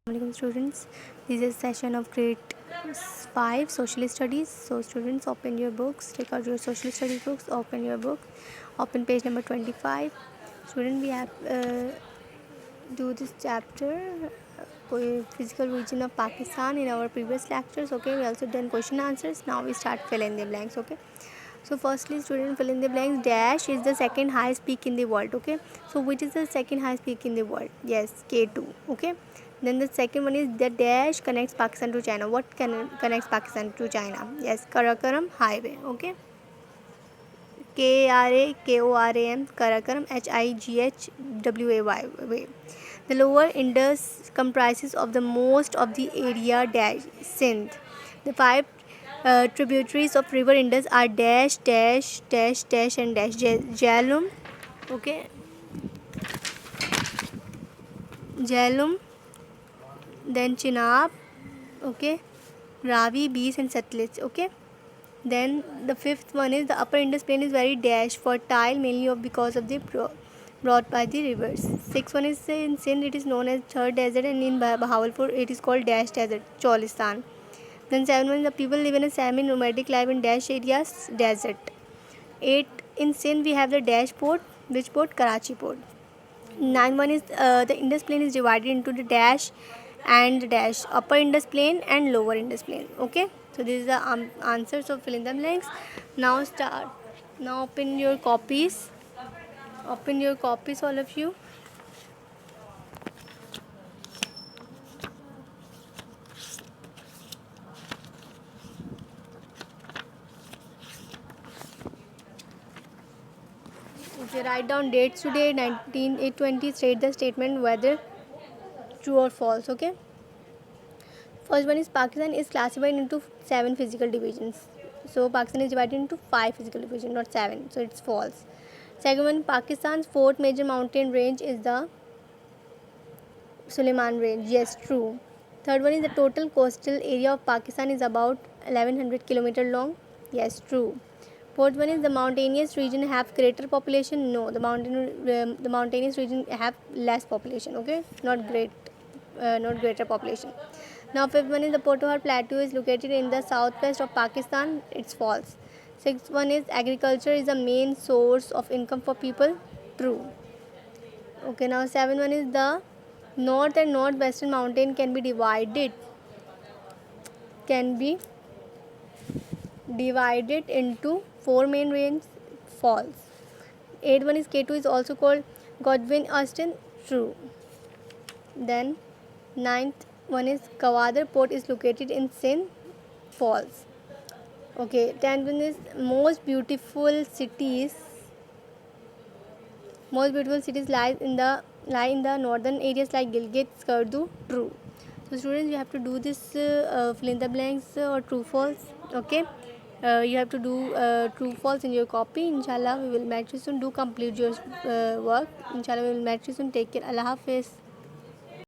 Assalamualaikum students, this is session of grade 5 social studies. So students, open your books, take out your social studies books, open your book, open page number 25. Student, we have do this chapter physical region of Pakistan in our previous lectures. Okay, we also done question answers. Now we start fill in the blanks. Okay, so firstly student, fill in the blanks. Dash is the second highest peak in the world. Okay, so which is the second highest peak in the world? Yes, K2. Okay, then the second one is the dash connects Pakistan to China. What connects Pakistan to China? Yes, Karakoram highway. Okay, Karakoram, Karakoram, Highway way. The lower Indus comprises of the most of the area dash Sindh. The five tributaries of river Indus are dash, dash, dash, dash, and dash. Jhelum, okay, Jhelum, then Chenab, okay, Ravi, Beas, and Satluj, okay. Then the fifth one is the upper Indus plain is very dash fertile mainly because of the brought by the rivers. Sixth one is in Sindh it is known as third desert, and in Bahawalpur it is called dash desert, Cholistan. Then seven one, the people live in a semi-nomadic life in dash areas, desert. Eight, in Sindh we have the dash port, which port? Karachi port. Nine one is the Indus plain is divided into the dash and the dash, upper Indus plain and lower Indus plain. Okay, so this is the answers of fill in the blanks. Now start. Now open your copies. Open your copies, all of you. Okay, write down dates today. 1920. State the statement whether true or false. Okay. First one is Pakistan is classified into 7 physical divisions. So Pakistan is divided into 5 physical divisions, not 7. So it's false. Second one, Pakistan's fourth major mountain range is the Suleiman Range. Yes, true. Third one is the total coastal area of Pakistan is about 1100 km long. Yes, true. Fourth one is the mountainous region have greater population. No, the mountainous region have less population. Okay, not greater population. Now fifth one is the Pothohar Plateau is located in the southwest of Pakistan. It's false. Sixth one is agriculture is the main source of income for people. True. Okay, now seven one is the north and northwestern mountain can be divided into 4 main ranges. False. 8 one is K2 is also called Godwin Austen. True. Then ninth one is Kawadar port is located in Sindh. False. Okay, 10th one is most beautiful cities lie in the northern areas like Gilgit, Skardu. True. So students, you have to do this fill in the blanks or true false. Okay, you have to do true false in your copy. Inshallah we will match you soon. Do complete your work. Inshallah we will match you soon. Take care. Allah Hafiz.